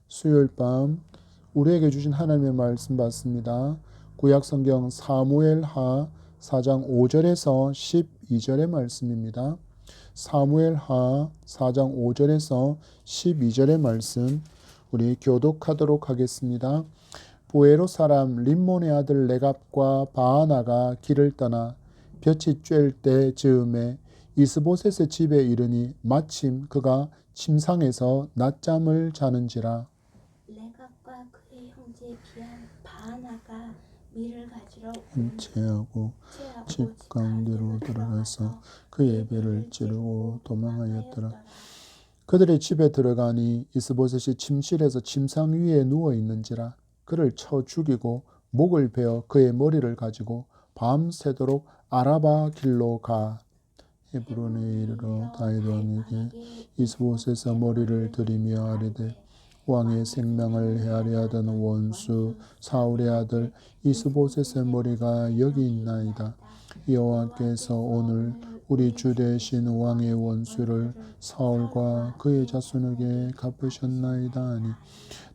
수요일 밤 우리에게 주신 하나님의 말씀 받습니다. 구약성경 사무엘하 4장 5절에서 12절의 말씀입니다. 사무엘하 4장 5절에서 12절의 말씀 우리 교독하도록 하겠습니다. 보에로 사람 림몬의 아들 레갑과 바하나가 길을 떠나 볕이 쬐을 때 즈음에 이스보셋의 집에 이르니 마침 그가 침상에서 낮잠을 자는지라. 레갑과 그의 형제 비한 바하나가 밀을 가지러 체하고 집 가운데로 들어가서 그의 배를 찌르고 도망하였더라. 그들의 집에 들어가니 이스보셋이 침실에서 침상 위에 누워 있는지라. 그를 쳐 죽이고 목을 베어 그의 머리를 가지고 밤새도록 아라바 길로 가 헤브론에 이르러 다윗 왕에게 이스보셋의 머리를 들이며 아뢰되 왕의 생명을 헤아려 하던 원수 사울의 아들 이스보셋의 머리가 여기 있나이다. 여호와께서 오늘 우리 주 대신 왕의 원수를 사울과 그의 자손에게 갚으셨나이다 하니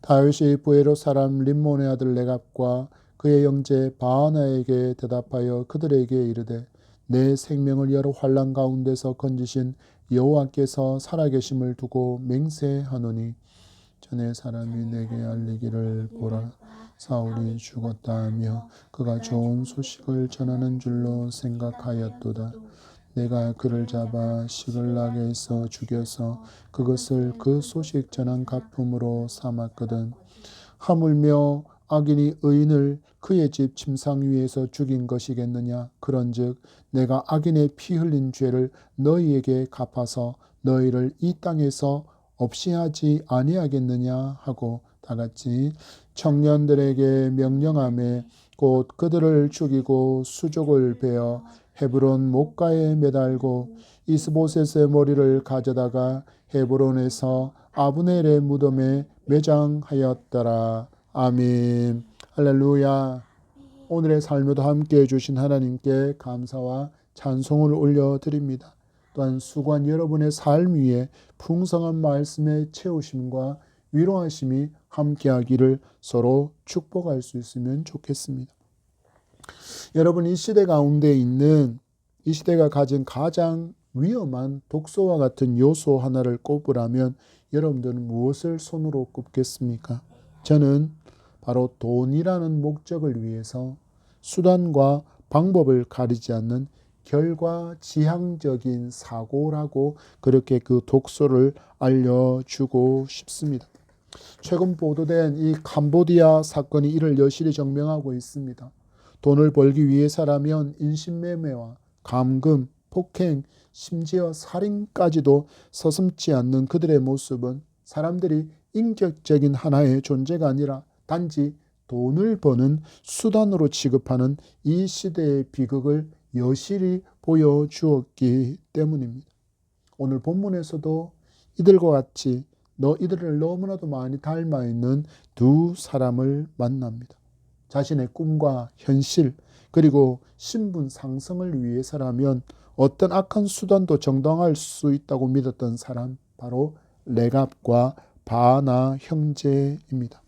다윗이 부에로 사람 림몬의 아들 레갑과 그의 형제 바하나에게 대답하여 그들에게 이르되 내 생명을 여러 환난 가운데서 건지신 여호와께서 살아계심을 두고 맹세하노니 전에 사람이 내게 알리기를 보라 사울이 죽었다 하며 그가 좋은 소식을 전하는 줄로 생각하였도다. 내가 그를 잡아 시글락에서 죽여서 그것을 그 소식 전한 가품으로 삼았거든. 하물며 악인이 의인을 그의 집 침상 위에서 죽인 것이겠느냐. 그런즉 내가 악인의 피 흘린 죄를 너희에게 갚아서 너희를 이 땅에서 없이 하지 아니하겠느냐 하고 다같이 청년들에게 명령하매 곧 그들을 죽이고 수족을 베어 헤브론 목가에 매달고 이스보셋의 머리를 가져다가 헤브론에서 아브넬의 무덤에 매장하였더라. 아멘. 할렐루야. 오늘의 삶에도 함께해 주신 하나님께 감사와 찬송을 올려드립니다. 또한 수고한 여러분의 삶 위에 풍성한 말씀의 채우심과 위로하심이 함께하기를 서로 축복할 수 있으면 좋겠습니다. 여러분, 이 시대 가운데 있는 이 시대가 가진 가장 위험한 독소와 같은 요소 하나를 꼽으라면 여러분들은 무엇을 손으로 꼽겠습니까? 저는 바로 돈이라는 목적을 위해서 수단과 방법을 가리지 않는 결과지향적인 사고라고 그렇게 그 독소를 알려주고 싶습니다. 최근 보도된 이 캄보디아 사건이 이를 여실히 증명하고 있습니다. 돈을 벌기 위해서라면 인신매매와 감금, 폭행, 심지어 살인까지도 서슴지 않는 그들의 모습은 사람들이 인격적인 하나의 존재가 아니라 단지 돈을 버는 수단으로 취급하는 이 시대의 비극을 여실히 보여주었기 때문입니다. 오늘 본문에서도 이들과 같이 이들을 너무나도 많이 닮아 있는 두 사람을 만납니다. 자신의 꿈과 현실 그리고 신분 상승을 위해서라면 어떤 악한 수단도 정당할 수 있다고 믿었던 사람, 바로 레갑과 바하나 형제입니다.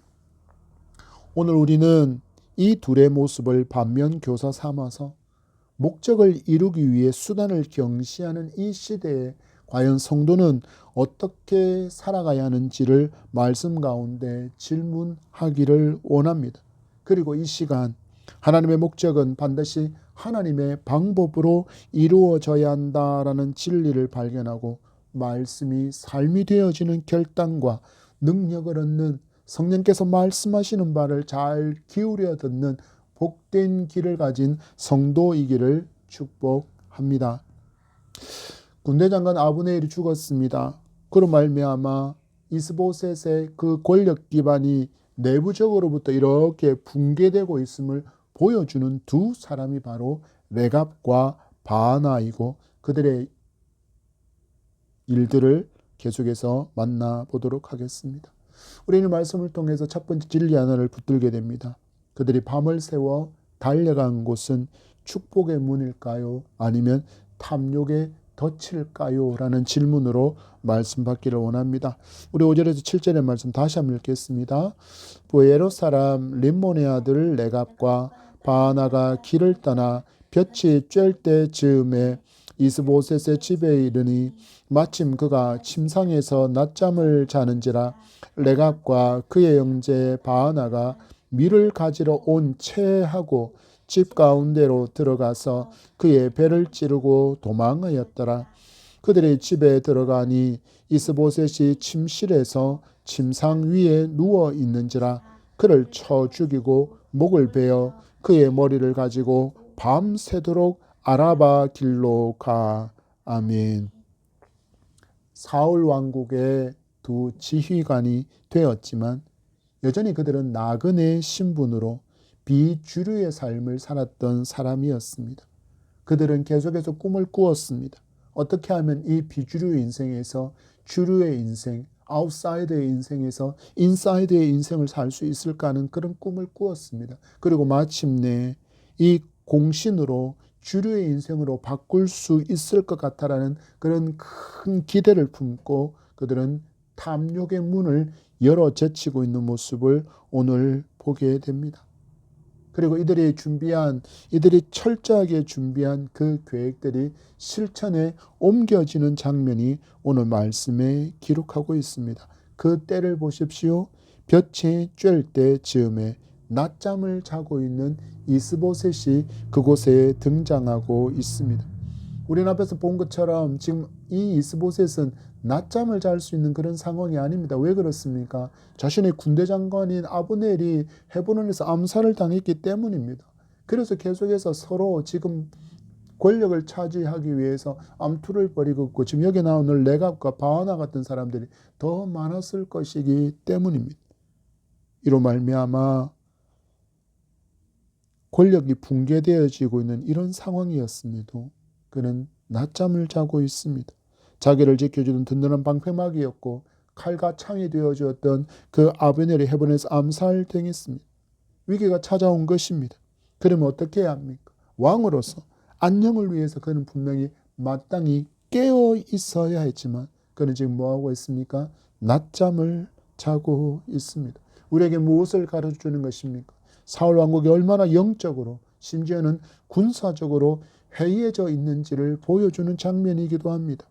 오늘 우리는 이 둘의 모습을 반면 교사 삼아서 목적을 이루기 위해 수단을 경시하는 이 시대에 과연 성도는 어떻게 살아가야 하는지를 말씀 가운데 질문하기를 원합니다. 그리고 이 시간 하나님의 목적은 반드시 하나님의 방법으로 이루어져야 한다라는 진리를 발견하고 말씀이 삶이 되어지는 결단과 능력을 얻는 성령께서 말씀하시는 바를 잘 기울여 듣는 복된 길을 가진 성도이기를 축복합니다. 군대 장관 아브넬이 죽었습니다. 그로 말미암아 이스보셋의 그 권력 기반이 내부적으로부터 이렇게 붕괴되고 있음을 보여주는 두 사람이 바로 레갑과 바하나이고 그들의 일들을 계속해서 만나보도록 하겠습니다. 우리는 말씀을 통해서 첫 번째 진리 하나를 붙들게 됩니다. 그들이 밤을 새워 달려간 곳은 축복의 문일까요? 아니면 탐욕의 덧칠까요? 라는 질문으로 말씀 받기를 원합니다. 우리 5절에서 7절의 말씀 다시 한번 읽겠습니다. 부에롯 사람 림몬의 아들 레갑과 바하나가 길을 떠나 볕이 쬐을 때 즈음에 이스보셋의 집에 이르니 마침 그가 침상에서 낮잠을 자는지라 레갑과 그의 형제 바하나가 밀을 가지러 온 채하고 집 가운데로 들어가서 그의 배를 찌르고 도망하였더라. 그들의 집에 들어가니 이스보셋이 침실에서 침상 위에 누워 있는지라 그를 쳐 죽이고 목을 베어 그의 머리를 가지고 밤새도록 아라바 길로 가. 아멘. 사울 왕국의 두 지휘관이 되었지만 여전히 그들은 나그네 신분으로 비주류의 삶을 살았던 사람이었습니다. 그들은 계속해서 꿈을 꾸었습니다. 어떻게 하면 이 비주류 인생에서 주류의 인생, 아웃사이드의 인생에서 인사이드의 인생을 살 수 있을까 하는 그런 꿈을 꾸었습니다. 그리고 마침내 이 공신으로 주류의 인생으로 바꿀 수 있을 것 같다라는 그런 큰 기대를 품고 그들은 탐욕의 문을 열어 제치고 있는 모습을 오늘 보게 됩니다. 그리고 이들이 철저하게 준비한 그 계획들이 실천에 옮겨지는 장면이 오늘 말씀에 기록하고 있습니다. 그 때를 보십시오. 볕이 쬐을 때 즈음에 낮잠을 자고 있는 이스보셋이 그곳에 등장하고 있습니다. 우리는 앞에서 본 것처럼 지금 이 이스보셋은 낮잠을 잘 수 있는 그런 상황이 아닙니다. 왜 그렇습니까? 자신의 군대 장관인 아브넬이 헤브론에서 암살을 당했기 때문입니다. 그래서 계속해서 서로 지금 권력을 차지하기 위해서 암투를 벌이고 있고 지금 여기 나오는 레갑과 바하나 같은 사람들이 더 많았을 것이기 때문입니다. 이로 말미암아 권력이 붕괴되어지고 있는 이런 상황이었음에도 그는 낮잠을 자고 있습니다. 자기를 지켜주는 든든한 방패막이었고 칼과 창이 되어주었던 그 아브넬이 헤브론에서 암살당했습니다. 위기가 찾아온 것입니다. 그러면 어떻게 해야 합니까? 왕으로서 안녕을 위해서 그는 분명히 마땅히 깨어 있어야 했지만 그는 지금 뭐하고 있습니까? 낮잠을 자고 있습니다. 우리에게 무엇을 가르쳐주는 것입니까? 사울 왕국이 얼마나 영적으로 심지어는 군사적으로 해이해져 있는지를 보여주는 장면이기도 합니다.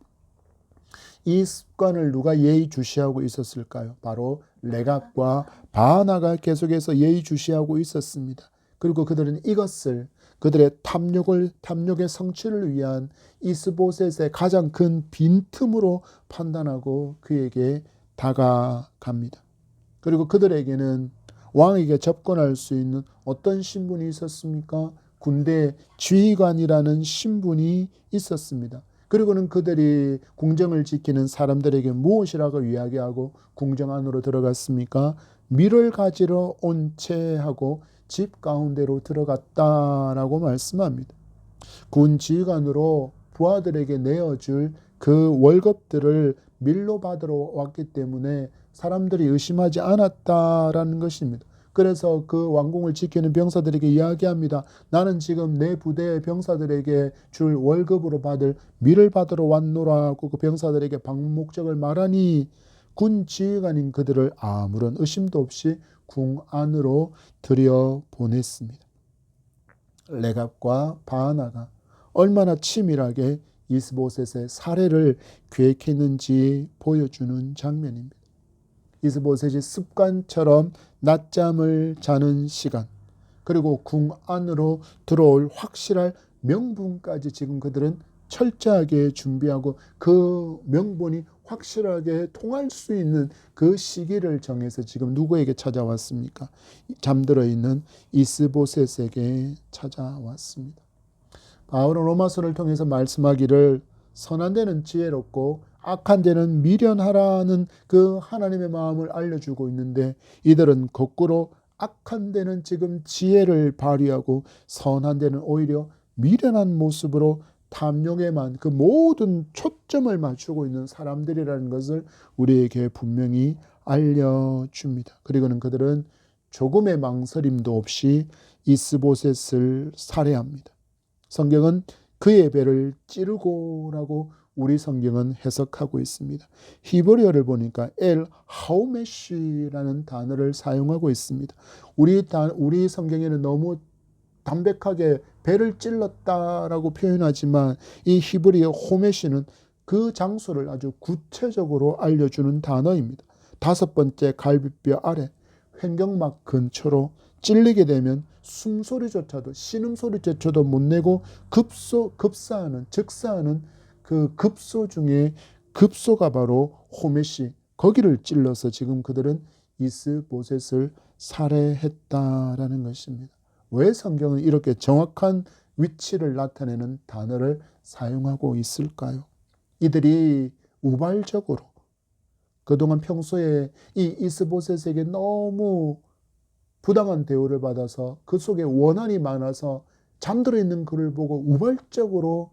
이 습관을 누가 예의주시하고 있었을까요? 바로 레갑과 바하나가 계속해서 예의주시하고 있었습니다. 그리고 그들은 이것을 그들의 탐욕의 성취를 위한 이스보셋의 가장 큰 빈틈으로 판단하고 그에게 다가갑니다. 그리고 그들에게는 왕에게 접근할 수 있는 어떤 신분이 있었습니까? 군대 지휘관이라는 신분이 있었습니다. 그리고는 그들이 궁정을 지키는 사람들에게 무엇이라고 이야기하고 궁정 안으로 들어갔습니까? 밀을 가지러 온 채하고 집 가운데로 들어갔다라고 말씀합니다. 군 지휘관으로 부하들에게 내어줄 그 월급들을 밀로 받으러 왔기 때문에 사람들이 의심하지 않았다라는 것입니다. 그래서 그 왕궁을 지키는 병사들에게 이야기합니다. 나는 지금 내 부대의 병사들에게 줄 월급으로 받을 밀을 받으러 왔노라고 그 병사들에게 방목적을 말하니 군 지휘관인 그들을 아무런 의심도 없이 궁 안으로 들여보냈습니다. 레갑과 바하나가 얼마나 치밀하게 이스보셋의 살해를 계획했는지 보여주는 장면입니다. 이스보셋이 습관처럼 낮잠을 자는 시간 그리고 궁 안으로 들어올 확실할 명분까지 지금 그들은 철저하게 준비하고 그 명분이 확실하게 통할 수 있는 그 시기를 정해서 지금 누구에게 찾아왔습니까? 잠들어 있는 이스보셋에게 찾아왔습니다. 바울은 로마서를 통해서 말씀하기를 선한 데는 지혜롭고 악한 데는 미련하라는 그 하나님의 마음을 알려주고 있는데 이들은 거꾸로 악한 데는 지금 지혜를 발휘하고 선한 데는 오히려 미련한 모습으로 탐욕에만 그 모든 초점을 맞추고 있는 사람들이라는 것을 우리에게 분명히 알려줍니다. 그리고는 그들은 조금의 망설임도 없이 이스보셋을 살해합니다. 성경은 그의 배를 찌르고라고 우리 성경은 해석하고 있습니다. 히브리어를 보니까 엘 하우메시라는 단어를 사용하고 있습니다. 우리 성경에는 너무 담백하게 배를 찔렀다라고 표현하지만 이 히브리어 호메시는 그 장소를 아주 구체적으로 알려주는 단어입니다. 5번째 갈비뼈 아래 횡격막 근처로 찔리게 되면 숨소리조차도 신음소리조차도 못 내고 급사하는 그 급소 중에 급소가 바로 호메시, 거기를 찔러서 지금 그들은 이스보셋을 살해했다라는 것입니다. 왜 성경은 이렇게 정확한 위치를 나타내는 단어를 사용하고 있을까요? 이들이 우발적으로 그동안 평소에 이 이스보셋에게 너무 부당한 대우를 받아서 그 속에 원한이 많아서 잠들어 있는 그를 보고 우발적으로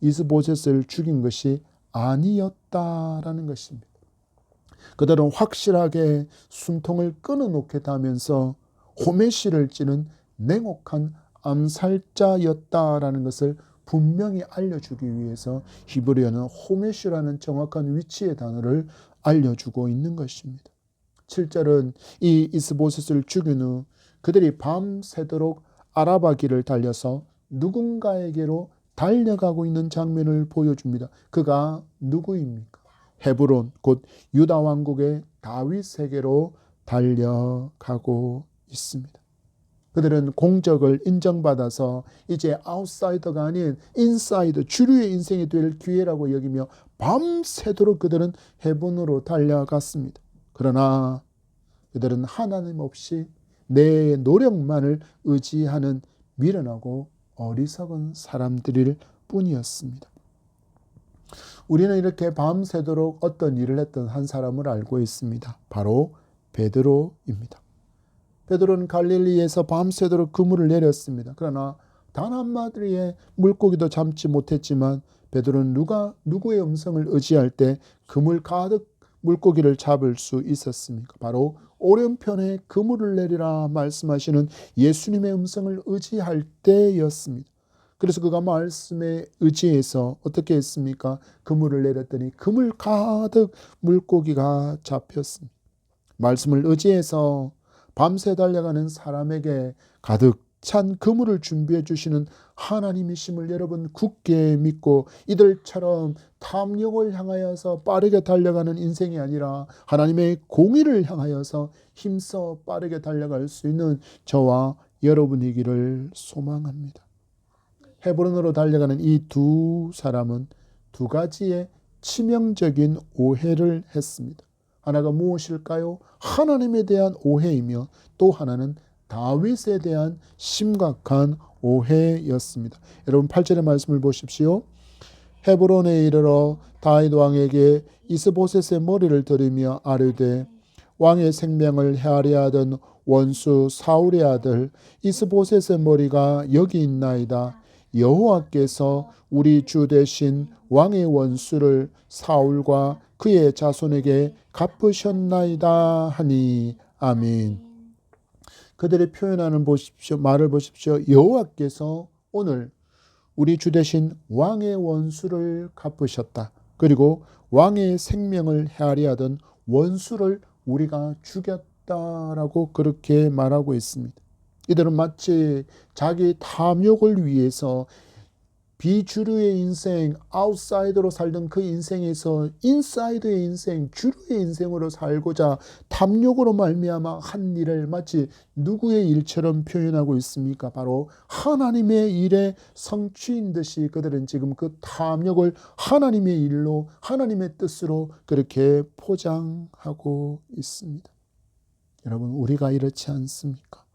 이스보셋을 죽인 것이 아니었다라는 것입니다. 그들은 확실하게 숨통을 끊어놓게 하면서 호메시를 찌는 냉혹한 암살자였다라는 것을 분명히 알려주기 위해서 히브리어는 호메시라는 정확한 위치의 단어를 알려주고 있는 것입니다. 7절은 이 이스보셋을 죽인 후 그들이 밤새도록 아라바 길을 달려서 누군가에게로 달려가고 있는 장면을 보여줍니다. 그가 누구입니까? 헤브론, 곧 유다 왕국의 다윗에게로 달려가고 있습니다. 그들은 공적을 인정받아서 이제 아웃사이더가 아닌 인사이더, 주류의 인생이 될 기회라고 여기며 밤새도록 그들은 헤브론으로 달려갔습니다. 그러나 그들은 하나님 없이 내 노력만을 의지하는 미련하고 어리석은 사람들일 뿐이었습니다. 우리는 이렇게 밤새도록 어떤 일을 했던 한 사람을 알고 있습니다. 바로 베드로입니다. 베드로는 갈릴리에서 밤새도록 그물을 내렸습니다. 그러나 단 한마디의 물고기도 잡지 못했지만 베드로는 누구의 음성을 의지할 때 그물 가득 물고기를 잡을 수 있었습니까? 바로 오른편에 그물을 내리라 말씀하시는 예수님의 음성을 의지할 때였습니다. 그래서 그가 말씀에 의지해서 어떻게 했습니까? 그물을 내렸더니 그물 가득 물고기가 잡혔습니다. 말씀을 의지해서 밤새 달려가는 사람에게 가득 찬 그물을 준비해 주시는 하나님이심을 여러분 굳게 믿고 이들처럼 탐욕을 향하여서 빠르게 달려가는 인생이 아니라 하나님의 공의를 향하여서 힘써 빠르게 달려갈 수 있는 저와 여러분이기를 소망합니다. 헤브론으로 달려가는 이 두 사람은 두 가지의 치명적인 오해를 했습니다. 하나가 무엇일까요? 하나님에 대한 오해이며 또 하나는 다윗에 대한 심각한 오해였습니다. 여러분 8절의 말씀을 보십시오. 헤브론에 이르러 다윗 왕에게 이스보셋의 머리를 들이며 아뢰되 왕의 생명을 헤아려 하던 원수 사울의 아들 이스보셋의 머리가 여기 있나이다. 여호와께서 우리 주 대신 왕의 원수를 사울과 그의 자손에게 갚으셨나이다 하니 아멘. 그들이 표현하는 말을 보십시오. 여호와께서 오늘 우리 주 대신 왕의 원수를 갚으셨다. 그리고 왕의 생명을 헤아려 하던 원수를 우리가 죽였다라고 그렇게 말하고 있습니다. 이들은 마치 자기 탐욕을 위해서 비주류의 인생, 아웃사이더로 살던 그 인생에서 인사이드의 인생, 주류의 인생으로 살고자 탐욕으로 말미암아 한 일을 마치 누구의 일처럼 표현하고 있습니까? 바로 하나님의 일의 성취인 듯이 그들은 지금 그 탐욕을 하나님의 일로, 하나님의 뜻으로 그렇게 포장하고 있습니다. 여러분, 우리가 이렇지 않습니까?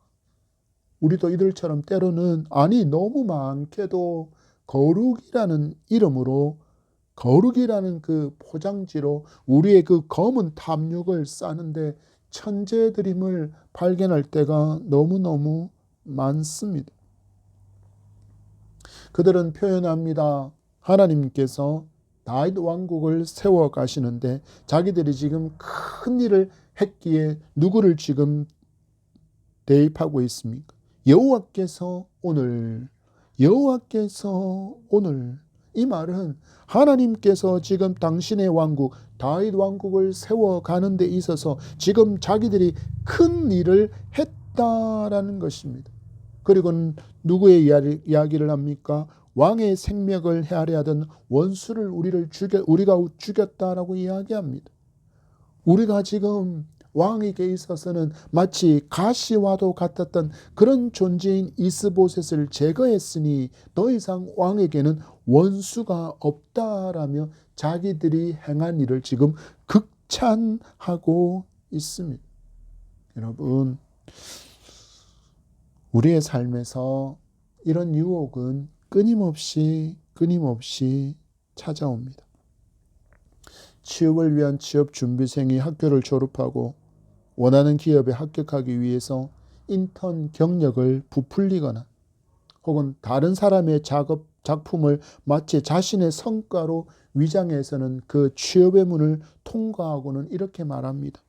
우리도 이들처럼 때로는 너무 많게도 거룩이라는 이름으로 거룩이라는 그 포장지로 우리의 그 검은 탐욕을 싸는데 천재들임을 발견할 때가 너무너무 많습니다. 그들은 표현합니다. 하나님께서 다윗 왕국을 세워 가시는데 자기들이 지금 큰 일을 했기에 누구를 지금 대입하고 있습니까? 여호와께서 오늘 여호와께서 오늘, 이 말은 하나님께서 지금 당신의 왕국 다윗 왕국을 세워가는 데 있어서 지금 자기들이 큰 일을 했다라는 것입니다. 그리고는 누구의 이야기를 합니까? 왕의 생명을 헤아려 하던 원수를 우리가 죽였다라고 이야기합니다. 우리가 지금 왕에게 있어서는 마치 가시와도 같았던 그런 존재인 이스보셋을 제거했으니 더 이상 왕에게는 원수가 없다라며 자기들이 행한 일을 지금 극찬하고 있습니다. 여러분, 우리의 삶에서 이런 유혹은 끊임없이 찾아옵니다. 취업을 위한 취업 준비생이 학교를 졸업하고 원하는 기업에 합격하기 위해서 인턴 경력을 부풀리거나 혹은 다른 사람의 작품을 마치 자신의 성과로 위장해서는 그 취업의 문을 통과하고는 이렇게 말합니다.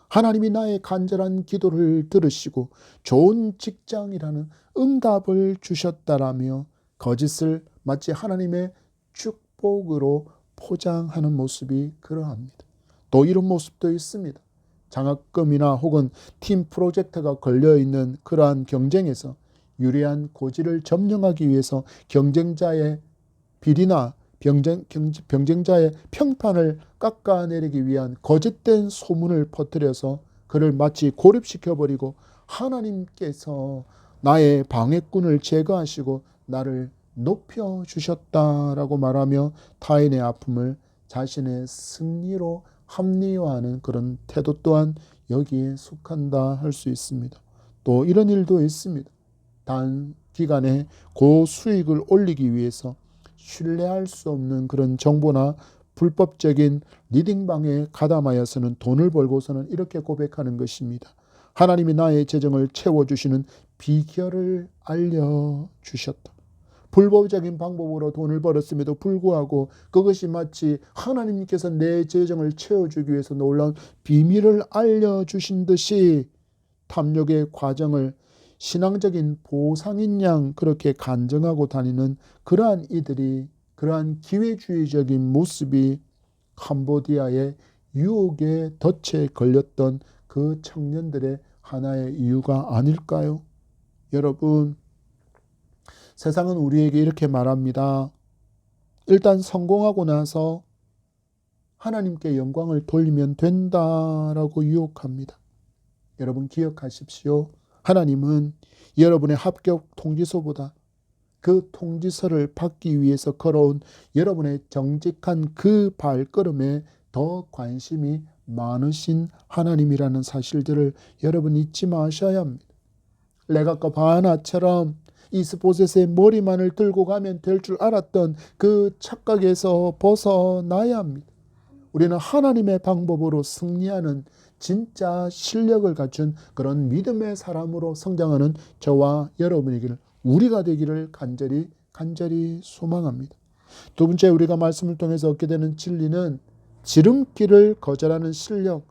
하나님이 나의 간절한 기도를 들으시고 좋은 직장이라는 응답을 주셨다라며 거짓을 마치 하나님의 축복으로 포장하는 모습이 그러합니다. 또 이런 모습도 있습니다. 장학금이나 혹은 팀 프로젝트가 걸려있는 그러한 경쟁에서 유리한 고지를 점령하기 위해서 경쟁자의 비리나 경쟁자의 평판을 깎아내리기 위한 거짓된 소문을 퍼뜨려서 그를 마치 고립시켜버리고 하나님께서 나의 방해꾼을 제거하시고 나를 높여주셨다라고 말하며 타인의 아픔을 자신의 승리로 합리화하는 그런 태도 또한 여기에 속한다 할 수 있습니다. 또 이런 일도 있습니다. 단기간에 고수익을 올리기 위해서 신뢰할 수 없는 그런 정보나 불법적인 리딩방에 가담하여서는 돈을 벌고서는 이렇게 고백하는 것입니다. 하나님이 나의 재정을 채워주시는 비결을 알려주셨다. 불법적인 방법으로 돈을 벌었음에도 불구하고 그것이 마치 하나님께서 내 재정을 채워주기 위해서 놀라운 비밀을 알려주신 듯이 탐욕의 과정을 신앙적인 보상인 양 그렇게 간증하고 다니는 그러한 이들이, 그러한 기회주의적인 모습이 캄보디아의 유혹의 덫에 걸렸던 그 청년들의 하나의 이유가 아닐까요? 여러분, 세상은 우리에게 이렇게 말합니다. 일단 성공하고 나서 하나님께 영광을 돌리면 된다라고 유혹합니다. 여러분 기억하십시오. 하나님은 여러분의 합격 통지서보다 그 통지서를 받기 위해서 걸어온 여러분의 정직한 그 발걸음에 더 관심이 많으신 하나님이라는 사실들을 여러분 잊지 마셔야 합니다. 레갑과 바하나처럼 이스보셋의 머리만을 들고 가면 될 줄 알았던 그 착각에서 벗어나야 합니다. 우리는 하나님의 방법으로 승리하는 진짜 실력을 갖춘 그런 믿음의 사람으로 성장하는 저와 여러분에게 우리가 되기를 간절히 소망합니다. 두 번째, 우리가 말씀을 통해서 얻게 되는 진리는 지름길을 거절하는 실력,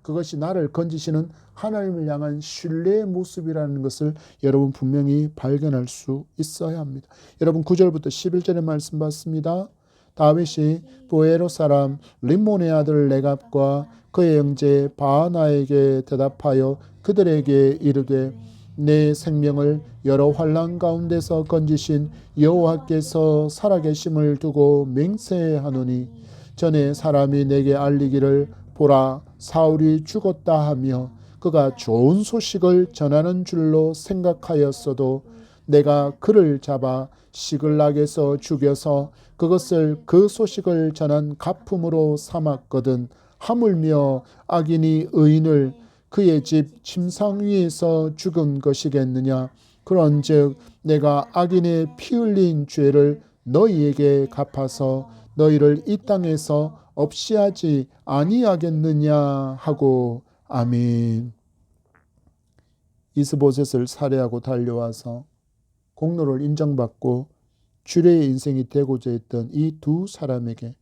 그것이 나를 건지시는 하나님을 향한 신뢰의 모습이라는 것을 여러분 분명히 발견할 수 있어야 합니다. 여러분 9절부터 11절의 말씀 봤습니다. 다윗이 보에로 사람 림몬의 아들 레갑과 그의 형제 바하나에게 대답하여 그들에게 이르되 내 생명을 여러 환난 가운데서 건지신 여호와께서 살아계심을 두고 맹세하노니 전에 사람이 내게 알리기를 보라 사울이 죽었다 하며 그가 좋은 소식을 전하는 줄로 생각하였어도 내가 그를 잡아 시글락에서 죽여서 그것을 그 소식을 전한 가품으로 삼았거든. 하물며 악인이 의인을 그의 집 침상 위에서 죽은 것이겠느냐. 그런즉 내가 악인의 피 흘린 죄를 너희에게 갚아서 너희를 이 땅에서 없이 하지 아니하겠느냐 하고. 아멘. 이스보셋을 살해하고 달려와서 공로를 인정받고 주례의 인생이 되고자 했던 이 두 사람에게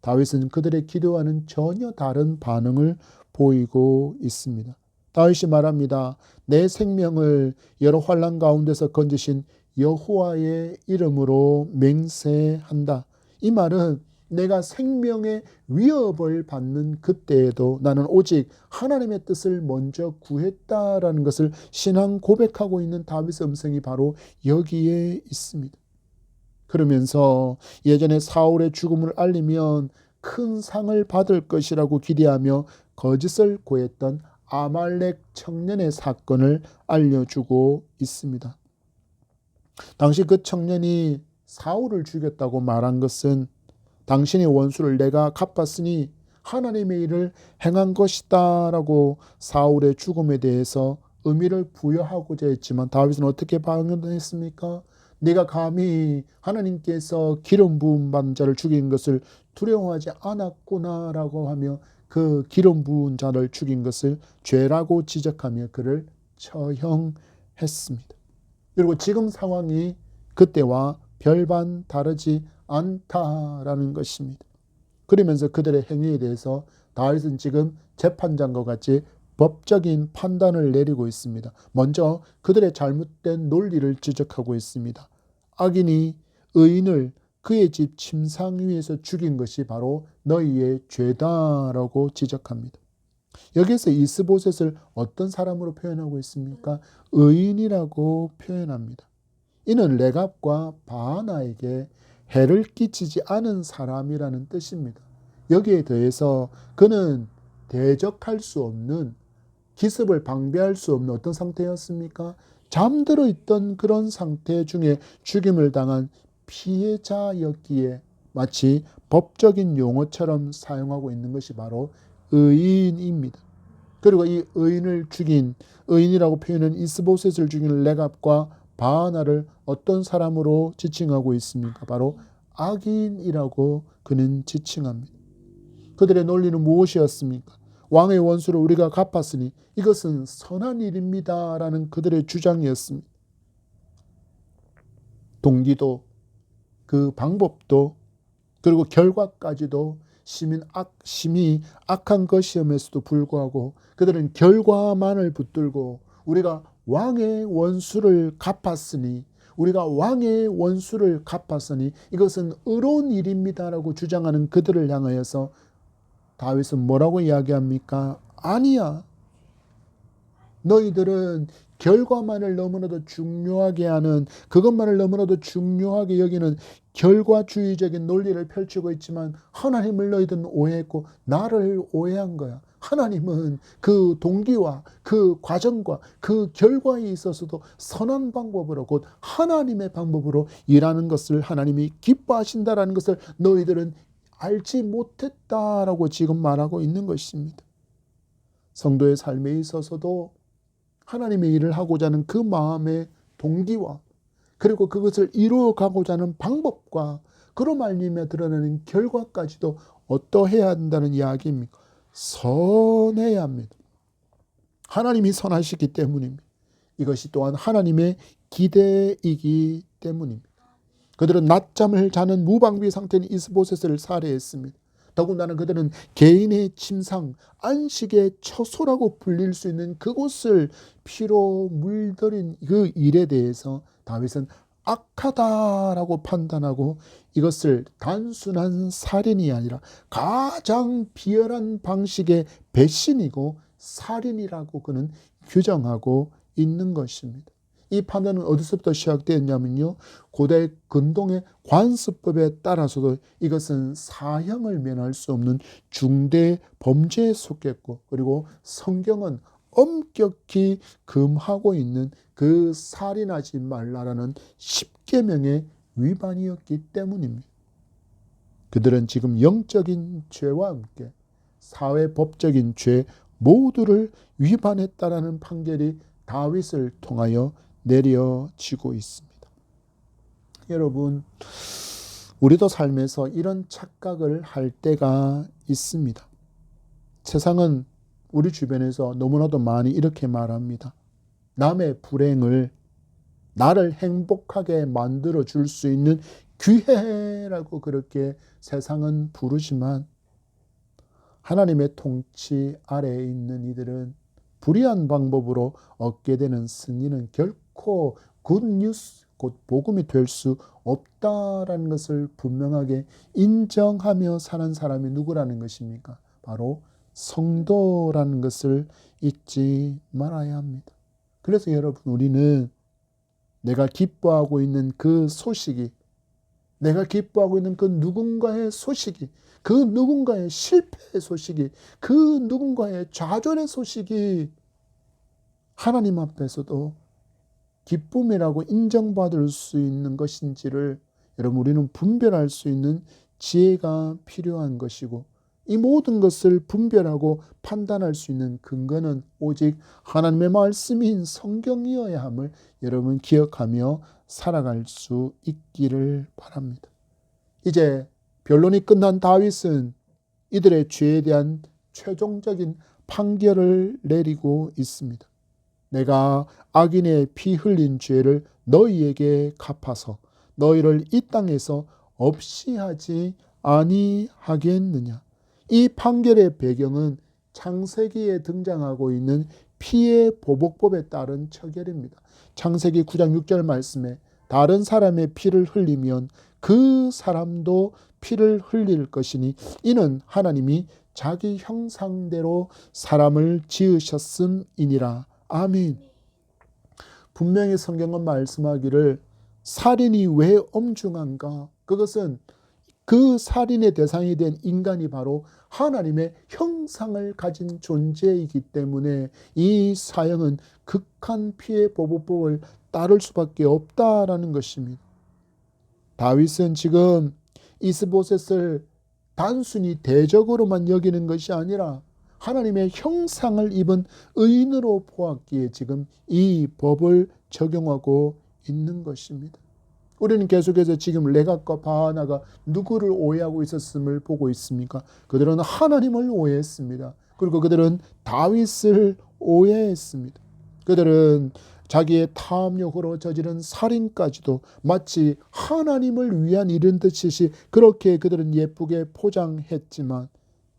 다윗은 그들의 기도와는 전혀 다른 반응을 보이고 있습니다. 다윗이 말합니다. 내 생명을 여러 환난 가운데서 건지신 여호와의 이름으로 맹세한다. 이 말은 내가 생명의 위협을 받는 그때에도 나는 오직 하나님의 뜻을 먼저 구했다라는 것을 신앙 고백하고 있는 다윗의 음성이 바로 여기에 있습니다. 그러면서 예전에 사울의 죽음을 알리면 큰 상을 받을 것이라고 기대하며 거짓을 고했던 아말렉 청년의 사건을 알려주고 있습니다. 당시 그 청년이 사울을 죽였다고 말한 것은 당신의 원수를 내가 갚았으니 하나님의 일을 행한 것이다 라고 사울의 죽음에 대해서 의미를 부여하고자 했지만 다윗은 어떻게 반응했습니까? 네가 감히 하나님께서 기름 부은 받은 자를 죽인 것을 두려워하지 않았구나 라고 하며 그 기름 부은 자를 죽인 것을 죄라고 지적하며 그를 처형했습니다. 그리고 지금 상황이 그때와 별반 다르지 않다라는 것입니다. 그러면서 그들의 행위에 대해서 다윗은 지금 재판장과 같이 법적인 판단을 내리고 있습니다. 먼저 그들의 잘못된 논리를 지적하고 있습니다. 악인이 의인을 그의 집 침상 위에서 죽인 것이 바로 너희의 죄다라고 지적합니다. 여기에서 이스보셋을 어떤 사람으로 표현하고 있습니까? 의인이라고 표현합니다. 이는 레갑과 바하나에게 해를 끼치지 않은 사람이라는 뜻입니다. 여기에 더해서 그는 대적할 수 없는, 기습을 방비할 수 없는 어떤 상태였습니까? 잠들어 있던 그런 상태 중에 죽임을 당한 피해자였기에 마치 법적인 용어처럼 사용하고 있는 것이 바로 의인입니다. 그리고 이 의인을 죽인, 의인이라고 표현한 이스보셋을 죽인 레갑과 바하나를 어떤 사람으로 지칭하고 있습니까? 바로 악인이라고 그는 지칭합니다. 그들의 논리는 무엇이었습니까? 왕의 원수를 우리가 갚았으니 이것은 선한 일입니다 라는 그들의 주장이었습니다. 동기도, 그 방법도, 그리고 결과까지도 심히 악한 것이었음에도 불구하고 그들은 결과만을 붙들고 우리가 왕의 원수를 갚았으니 이것은 의로운 일입니다라고 주장하는 그들을 향하여서 다윗은 뭐라고 이야기합니까? 아니야. 너희들은 결과만을 너무나도 중요하게 하는, 그것만을 너무나도 중요하게 여기는 결과주의적인 논리를 펼치고 있지만 하나님을 너희들은 오해했고 나를 오해한 거야. 하나님은 그 동기와 그 과정과 그 결과에 있어서도 선한 방법으로, 곧 하나님의 방법으로 일하는 것을 하나님이 기뻐하신다라는 것을 너희들은 알지 못했다라고 지금 말하고 있는 것입니다. 성도의 삶에 있어서도 하나님의 일을 하고자 하는 그 마음의 동기와 그리고 그것을 이루어가고자 하는 방법과 그로 말미암아 드러나는 결과까지도 어떠해야 한다는 이야기입니까? 선해야 합니다. 하나님이 선하시기 때문입니다. 이것이 또한 하나님의 기대이기 때문입니다. 그들은 낮잠을 자는 무방비 상태인 이스보셋을 살해했습니다. 더군다나 그들은 개인의 침상, 안식의 처소라고 불릴 수 있는 그곳을 피로 물들인 그 일에 대해서 다윗은 악하다라고 판단하고 이것을 단순한 살인이 아니라 가장 비열한 방식의 배신이고 살인이라고 그는 규정하고 있는 것입니다. 이 판단은 어디서부터 시작되었냐면요, 고대 근동의 관습법에 따라서도 이것은 사형을 면할 수 없는 중대 범죄에 속했고, 그리고 성경은 엄격히 금하고 있는 그 살인하지 말라라는 10계명의 위반이었기 때문입니다. 그들은 지금 영적인 죄와 함께 사회법적인 죄 모두를 위반했다라는 판결이 다윗을 통하여 내려지고 있습니다. 여러분, 우리도 삶에서 이런 착각을 할 때가 있습니다. 세상은 우리 주변에서 너무나도 많이 이렇게 말합니다. 남의 불행을 나를 행복하게 만들어 줄 수 있는 기회라고 그렇게 세상은 부르지만 하나님의 통치 아래에 있는 이들은 불의한 방법으로 얻게 되는 승리는 결코 굿뉴스, 곧 복음이 될 수 없다라는 것을 분명하게 인정하며 사는 사람이 누구라는 것입니까? 바로 성도라는 것을 잊지 말아야 합니다. 그래서 여러분, 우리는 내가 기뻐하고 있는 그 소식이, 내가 기뻐하고 있는 그 누군가의 소식이, 그 누군가의 실패의 소식이, 그 누군가의 좌절의 소식이 하나님 앞에서도 기쁨이라고 인정받을 수 있는 것인지를 여러분, 우리는 분별할 수 있는 지혜가 필요한 것이고, 이 모든 것을 분별하고 판단할 수 있는 근거는 오직 하나님의 말씀인 성경이어야 함을 여러분 기억하며 살아갈 수 있기를 바랍니다. 이제 변론이 끝난 다윗은 이들의 죄에 대한 최종적인 판결을 내리고 있습니다. 내가 악인의 피 흘린 죄를 너희에게 갚아서 너희를 이 땅에서 없이 하지 아니하겠느냐. 이 판결의 배경은 창세기에 등장하고 있는 피의 보복법에 따른 처결입니다. 창세기 9장 6절 말씀에 다른 사람의 피를 흘리면 그 사람도 피를 흘릴 것이니 이는 하나님이 자기 형상대로 사람을 지으셨음이니라. 아멘. 분명히 성경은 말씀하기를 살인이 왜 엄중한가? 그것은 그 살인의 대상이 된 인간이 바로 하나님의 형상을 가진 존재이기 때문에 이 사형은 극한 피해 보복법을 따를 수밖에 없다라는 것입니다. 다윗은 지금 이스보셋을 단순히 대적으로만 여기는 것이 아니라 하나님의 형상을 입은 의인으로 보았기에 지금 이 법을 적용하고 있는 것입니다. 우리는 계속해서 지금 레갑과 바하나가 누구를 오해하고 있었음을 보고 있습니까? 그들은 하나님을 오해했습니다. 그리고 그들은 다윗을 오해했습니다. 그들은 자기의 탐욕으로 저지른 살인까지도 마치 하나님을 위한 일인 듯이 그렇게 그들은 예쁘게 포장했지만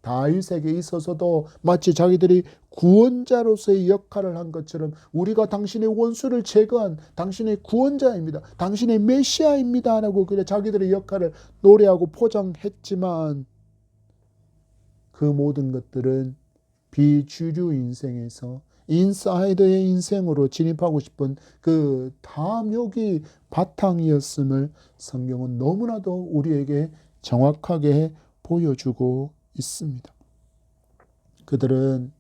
다윗에게 있어서도 마치 자기들이 구원자로서의 역할을 한 것처럼 우리가 당신의 원수를 제거한 당신의 구원자입니다. 당신의 메시아입니다. 라고 그래 자기들의 역할을 노래하고 포장했지만 그 모든 것들은 비주류 인생에서 인사이드의 인생으로 진입하고 싶은 그 탐욕이 바탕이었음을 성경은 너무나도 우리에게 정확하게 보여주고 있습니다. 그들은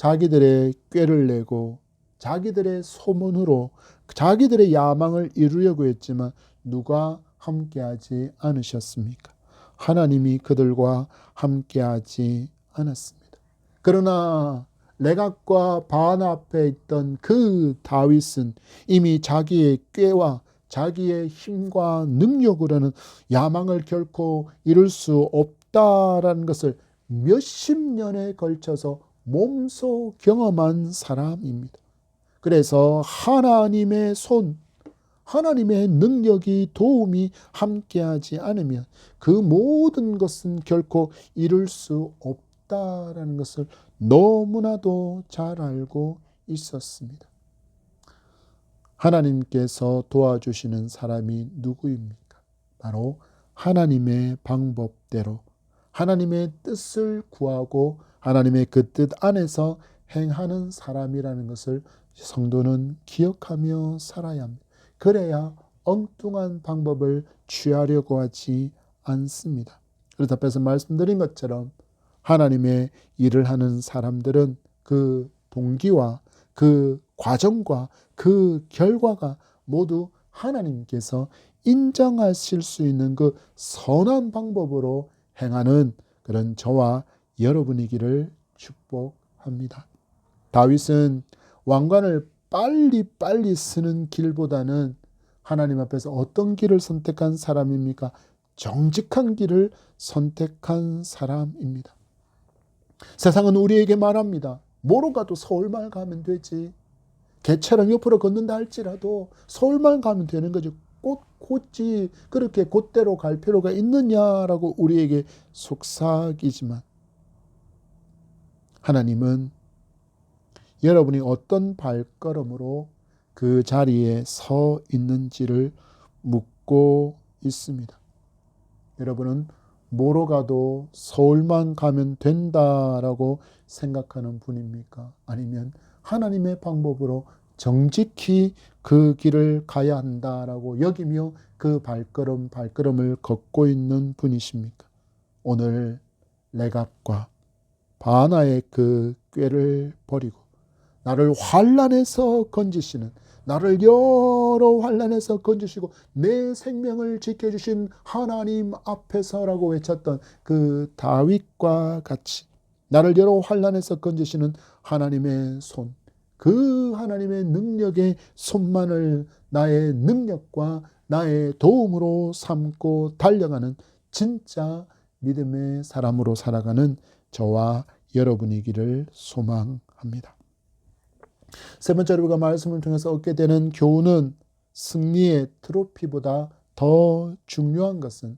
자기들의 꾀를 내고 자기들의 소문으로 자기들의 야망을 이루려고 했지만 누가 함께하지 않으셨습니까? 하나님이 그들과 함께하지 않았습니다. 그러나 레갑과 바하나 앞에 있던 그 다윗은 이미 자기의 꾀와 자기의 힘과 능력으로는 야망을 결코 이룰 수 없다라는 것을 몇십 년에 걸쳐서 몸소 경험한 사람입니다. 그래서 하나님의 손, 하나님의 능력이 도움이 함께하지 않으면 그 모든 것은 결코 이룰 수 없다라는 것을 너무나도 잘 알고 있었습니다. 하나님께서 도와주시는 사람이 누구입니까? 바로 하나님의 방법대로 하나님의 뜻을 구하고 하나님의 그 뜻 안에서 행하는 사람이라는 것을 성도는 기억하며 살아야 합니다. 그래야 엉뚱한 방법을 취하려고 하지 않습니다. 그래서 앞에서 말씀드린 것처럼 하나님의 일을 하는 사람들은 그 동기와 그 과정과 그 결과가 모두 하나님께서 인정하실 수 있는 그 선한 방법으로 행하는 그런 저와 여러분이기를 축복합니다. 다윗은 왕관을 빨리 쓰는 길보다는 하나님 앞에서 어떤 길을 선택한 사람입니까? 정직한 길을 선택한 사람입니다. 세상은 우리에게 말합니다. 뭐로 가도 서울만 가면 되지. 개처럼 옆으로 걷는다 할지라도 서울만 가면 되는 거지. 곧이 그렇게 곧대로 갈 필요가 있느냐라고 우리에게 속삭이지만 하나님은 여러분이 어떤 발걸음으로 그 자리에 서 있는지를 묻고 있습니다. 여러분은 뭐로 가도 서울만 가면 된다라고 생각하는 분입니까? 아니면 하나님의 방법으로 정직히 그 길을 가야 한다라고 여기며 그 발걸음을 걷고 있는 분이십니까? 오늘 레갑과 바나의 그 꾀를 버리고 나를 환난에서 건지시는, 나를 여러 환난에서 건지시고 내 생명을 지켜주신 하나님 앞에서라고 외쳤던 그 다윗과 같이 나를 여러 환난에서 건지시는 하나님의 손, 그 하나님의 능력의 손만을 나의 능력과 나의 도움으로 삼고 달려가는 진짜 믿음의 사람으로 살아가는 저와 여러분이기를 소망합니다. 세 번째로 우리가 말씀을 통해서 얻게 되는 교훈은 승리의 트로피보다 더 중요한 것은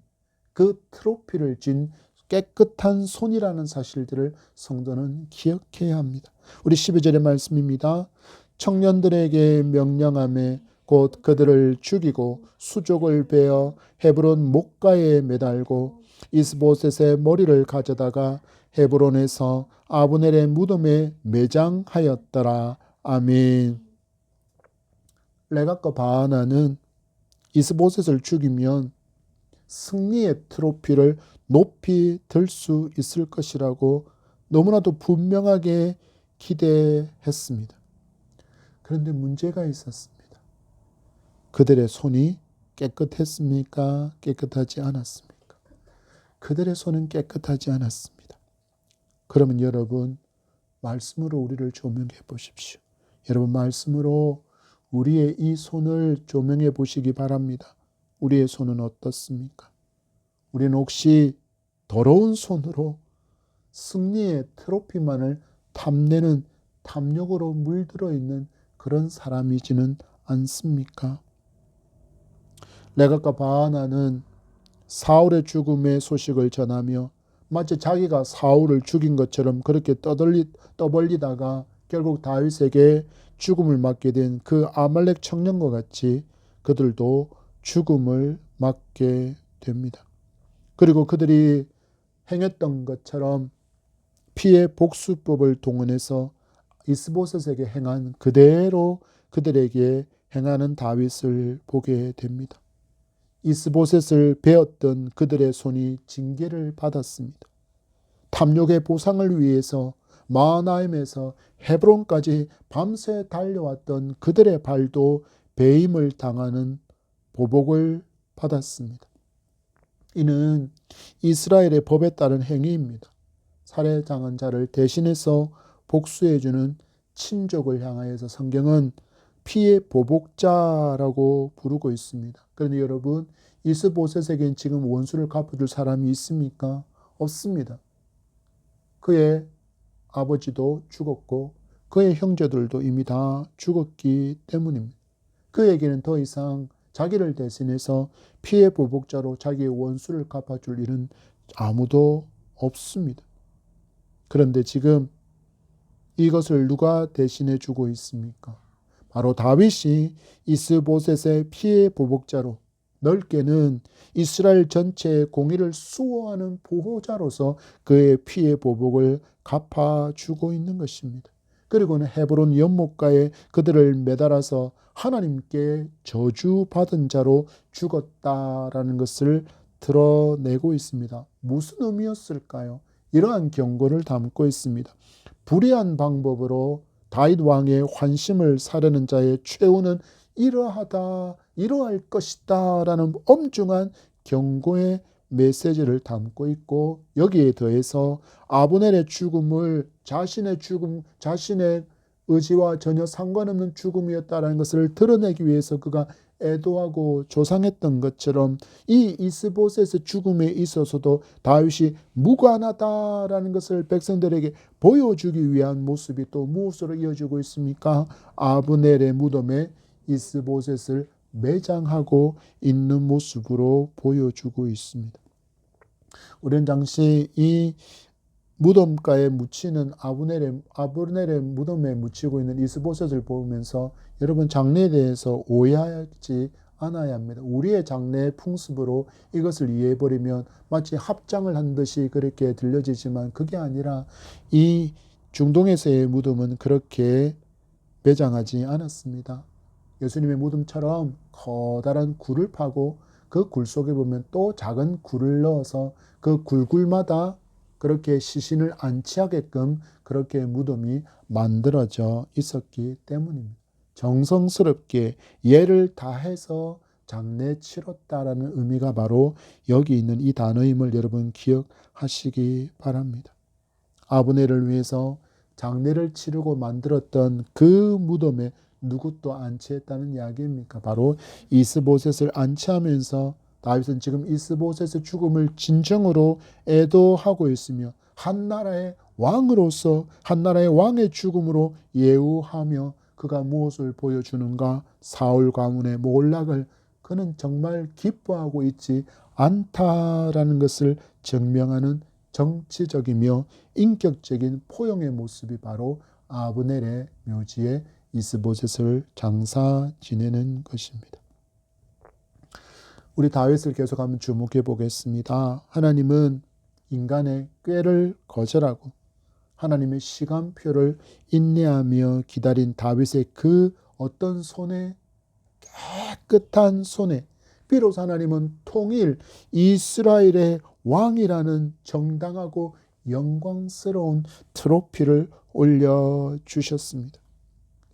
그 트로피를 쥔 깨끗한 손이라는 사실들을 성도는 기억해야 합니다. 우리 12절의 말씀입니다. 청년들에게 명령하며 곧 그들을 죽이고 수족을 베어 헤브론 목가에 매달고 이스보셋의 머리를 가져다가 헤브론에서 아브넬의 무덤에 매장하였더라. 아멘. 레갑과 바나는 이스보셋을 죽이면 승리의 트로피를 높이 들 수 있을 것이라고 너무나도 분명하게 기대했습니다. 그런데 문제가 있었습니다. 그들의 손이 깨끗했습니까? 깨끗하지 않았습니까? 그들의 손은 깨끗하지 않았습니다. 그러면 여러분, 말씀으로 우리를 조명해 보십시오. 여러분, 말씀으로 우리의 이 손을 조명해 보시기 바랍니다. 우리의 손은 어떻습니까? 우리는 혹시 더러운 손으로 승리의 트로피만을 탐내는 탐욕으로 물들어 있는 그런 사람이지는 않습니까? 레갑과 바나는 사울의 죽음의 소식을 전하며 마치 자기가 사울을 죽인 것처럼 그렇게 떠벌리다가 결국 다윗에게 죽음을 맞게 된 그 아말렉 청년과 같이 그들도 죽음을 맞게 됩니다. 그리고 그들이 행했던 것처럼 피해 복수법을 동원해서 이스보셋에게 행한 그대로 그들에게 행하는 다윗을 보게 됩니다. 이스보셋을 베었던 그들의 손이 징계를 받았습니다. 탐욕의 보상을 위해서 마하나임에서 헤브론까지 밤새 달려왔던 그들의 발도 배임을 당하는 보복을 받았습니다. 이는 이스라엘의 법에 따른 행위입니다. 살해당한 자를 대신해서 복수해주는 친족을 향하여서 성경은 피해 보복자라고 부르고 있습니다. 그런데 여러분, 이스보셋에겐 지금 원수를 갚아줄 사람이 있습니까? 없습니다. 그의 아버지도 죽었고 그의 형제들도 이미 다 죽었기 때문입니다. 그에게는 더 이상 자기를 대신해서 피해 보복자로 자기의 원수를 갚아줄 일은 아무도 없습니다. 그런데 지금 이것을 누가 대신해 주고 있습니까? 바로 다윗이 이스보셋의 피해 보복자로, 넓게는 이스라엘 전체의 공의를 수호하는 보호자로서 그의 피해 보복을 갚아주고 있는 것입니다. 그리고는 헤브론 연못가에 그들을 매달아서 하나님께 저주받은 자로 죽었다라는 것을 드러내고 있습니다. 무슨 의미였을까요? 이러한 경고를 담고 있습니다. 불의한 방법으로 다윗 왕의 환심을 사려는 자의 최후는 이러할 것이다 라는 엄중한 경고의 메시지를 담고 있고, 여기에 더해서 아브넬의 죽음을 자신의 의지와 전혀 상관없는 죽음이었다는 것을 드러내기 위해서 그가 애도하고 조상했던 것처럼 이 이스보셋의 죽음에 있어서도 다윗이 무관하다라는 것을 백성들에게 보여주기 위한 모습이 또 무엇으로 이어지고 있습니까? 아브넬의 무덤에 이스보셋을 매장하고 있는 모습으로 보여주고 있습니다. 우리는 당시 이 무덤가에 묻히는 아브넬의 무덤에 묻히고 있는 이스보셋을 보면서 여러분 장례에 대해서 오해하지 않아야 합니다. 우리의 장례 풍습으로 이것을 이해해버리면 마치 합장을 한 듯이 그렇게 들려지지만 그게 아니라 이 중동에서의 무덤은 그렇게 매장하지 않았습니다. 예수님의 무덤처럼 커다란 굴을 파고 그 굴 속에 보면 또 작은 굴을 넣어서 그 굴굴마다 그렇게 시신을 안치하게끔 그렇게 무덤이 만들어져 있었기 때문입니다. 정성스럽게 예를 다해서 장례 치렀다라는 의미가 바로 여기 있는 이 단어임을 여러분 기억하시기 바랍니다. 아브넬을 위해서 장례를 치르고 만들었던 그 무덤에 누구 또 안치했다는 이야기입니까? 바로 이스보셋을 안치하면서 다윗은 지금 이스보셋의 죽음을 진정으로 애도하고 있으며 한 나라의 왕으로서 한 나라의 왕의 죽음으로 예우하며 그가 무엇을 보여주는가? 사울 가문의 몰락을 그는 정말 기뻐하고 있지 않다라는 것을 증명하는 정치적이며 인격적인 포용의 모습이 바로 아브넬의 묘지에 이스보셋을 장사 지내는 것입니다. 우리 다윗을 계속 한번 주목해 보겠습니다. 하나님은 인간의 꾀를 거절하고 하나님의 시간표를 인내하며 기다린 다윗의 그 어떤 손에, 깨끗한 손에 비로소 하나님은 통일 이스라엘의 왕이라는 정당하고 영광스러운 트로피를 올려주셨습니다.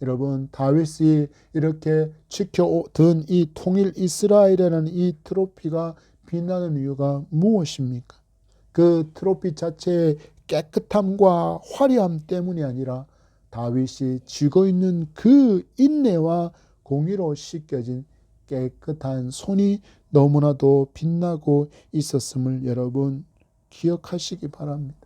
여러분, 다윗이 이렇게 지켜든 이 통일 이스라엘이라는 이 트로피가 빛나는 이유가 무엇입니까? 그 트로피 자체의 깨끗함과 화려함 때문이 아니라 다윗이 쥐고 있는 그 인내와 공의로 씻겨진 깨끗한 손이 너무나도 빛나고 있었음을 여러분 기억하시기 바랍니다.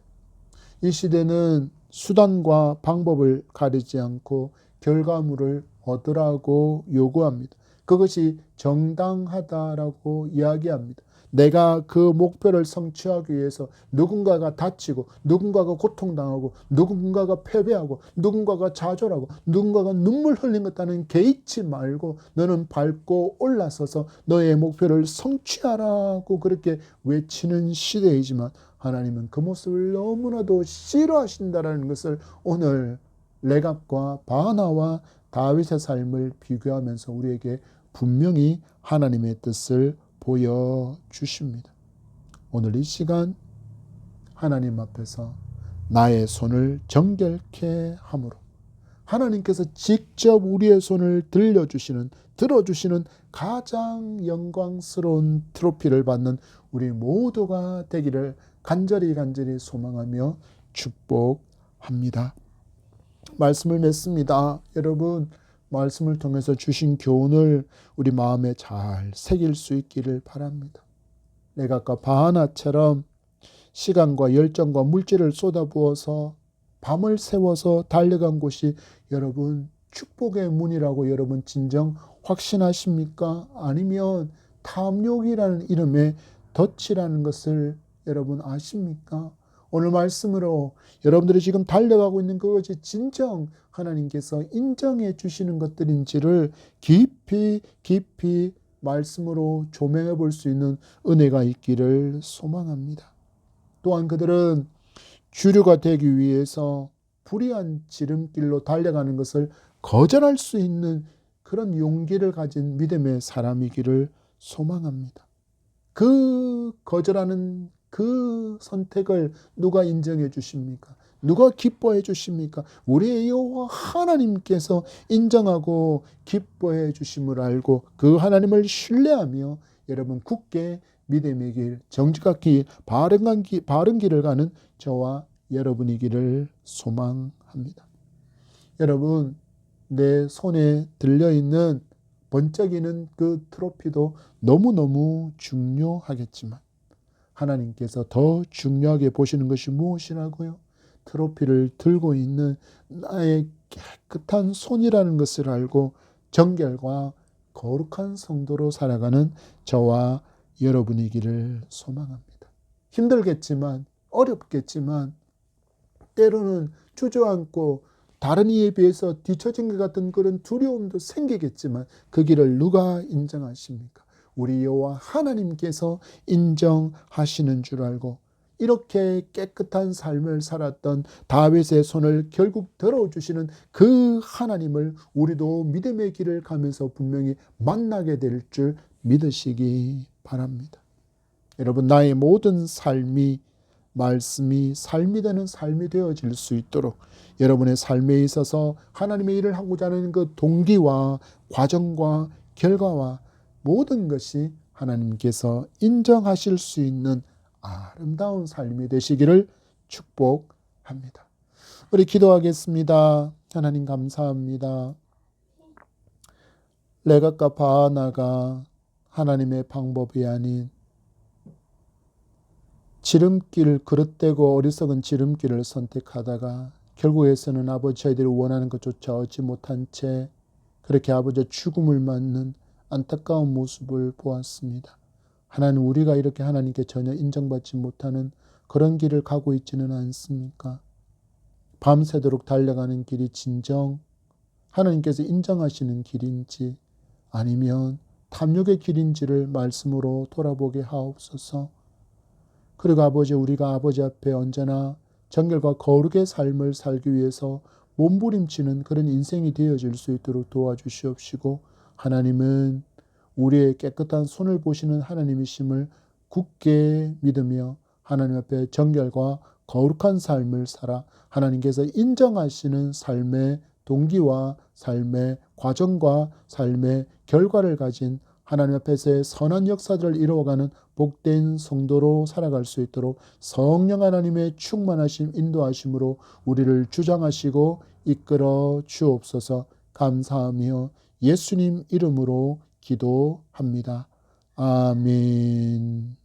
이 시대는 수단과 방법을 가리지 않고 결과물을 얻으라고 요구합니다. 그것이 정당하다라고 이야기합니다. 내가 그 목표를 성취하기 위해서 누군가가 다치고 누군가가 고통당하고 누군가가 패배하고 누군가가 좌절하고 누군가가 눈물 흘린 것과는 개의치 말고 너는 밟고 올라서서 너의 목표를 성취하라고 그렇게 외치는 시대이지만 하나님은 그 모습을 너무나도 싫어하신다라는 것을 오늘 레갑과 바나와 다윗의 삶을 비교하면서 우리에게 분명히 하나님의 뜻을 보여주십니다. 오늘 이 시간 하나님 앞에서 나의 손을 정결케 함으로 하나님께서 직접 우리의 손을 들어주시는 가장 영광스러운 트로피를 받는 우리 모두가 되기를 간절히 소망하며 축복합니다. 말씀을 맺습니다. 여러분, 말씀을 통해서 주신 교훈을 우리 마음에 잘 새길 수 있기를 바랍니다. 레갑과 바하나처럼 시간과 열정과 물질을 쏟아부어서 밤을 새워서 달려간 곳이 여러분 축복의 문이라고 여러분 진정 확신하십니까? 아니면 탐욕이라는 이름의 덫이라는 것을 여러분 아십니까? 오늘 말씀으로 여러분들이 지금 달려가고 있는 그것이 진정 하나님께서 인정해 주시는 것들인지를 깊이 말씀으로 조명해 볼 수 있는 은혜가 있기를 소망합니다. 또한 그들은 주류가 되기 위해서 불의한 지름길로 달려가는 것을 거절할 수 있는 그런 용기를 가진 믿음의 사람이기를 소망합니다. 그 거절하는 그 선택을 누가 인정해 주십니까? 누가 기뻐해 주십니까? 우리의 여호와 하나님께서 인정하고 기뻐해 주심을 알고 그 하나님을 신뢰하며 여러분 굳게 믿음의 길, 정직한 길, 바른 길을 가는 저와 여러분이기를 소망합니다. 여러분, 내 손에 들려있는 번쩍이는 그 트로피도 너무너무 중요하겠지만 하나님께서 더 중요하게 보시는 것이 무엇이라고요? 트로피를 들고 있는 나의 깨끗한 손이라는 것을 알고 정결과 거룩한 성도로 살아가는 저와 여러분이기를 소망합니다. 힘들겠지만 어렵겠지만 때로는 주저앉고 다른 이에 비해서 뒤처진 것 같은 그런 두려움도 생기겠지만 그 길을 누가 인정하십니까? 우리 여호와 하나님께서 인정하시는 줄 알고 이렇게 깨끗한 삶을 살았던 다윗의 손을 결국 들어주시는 그 하나님을 우리도 믿음의 길을 가면서 분명히 만나게 될 줄 믿으시기 바랍니다. 여러분, 나의 모든 삶이 말씀이 삶이 되는 삶이 되어질 수 있도록 여러분의 삶에 있어서 하나님의 일을 하고자 하는 그 동기와 과정과 결과와 모든 것이 하나님께서 인정하실 수 있는 아름다운 삶이 되시기를 축복합니다. 우리 기도하겠습니다. 하나님 감사합니다. 레갑과 바하나가 하나님의 방법이 아닌 지름길, 그릇되고 어리석은 지름길을 선택하다가 결국에서는 아버지 저희들이 원하는 것조차 얻지 못한 채 그렇게 아버지의 죽음을 맞는 안타까운 모습을 보았습니다. 하나님, 우리가 이렇게 하나님께 전혀 인정받지 못하는 그런 길을 가고 있지는 않습니까? 밤새도록 달려가는 길이 진정 하나님께서 인정하시는 길인지 아니면 탐욕의 길인지를 말씀으로 돌아보게 하옵소서. 그리고 아버지, 우리가 아버지 앞에 언제나 정결과 거룩의 삶을 살기 위해서 몸부림치는 그런 인생이 되어질 수 있도록 도와주시옵시고, 하나님은 우리의 깨끗한 손을 보시는 하나님이심을 굳게 믿으며 하나님 앞에 정결과 거룩한 삶을 살아 하나님께서 인정하시는 삶의 동기와 삶의 과정과 삶의 결과를 가진 하나님 앞에서의 선한 역사들을 이루어가는 복된 성도로 살아갈 수 있도록 성령 하나님의 충만하심, 인도하심으로 우리를 주장하시고 이끌어 주옵소서. 감사하며 예수님 이름으로 기도합니다. 아멘.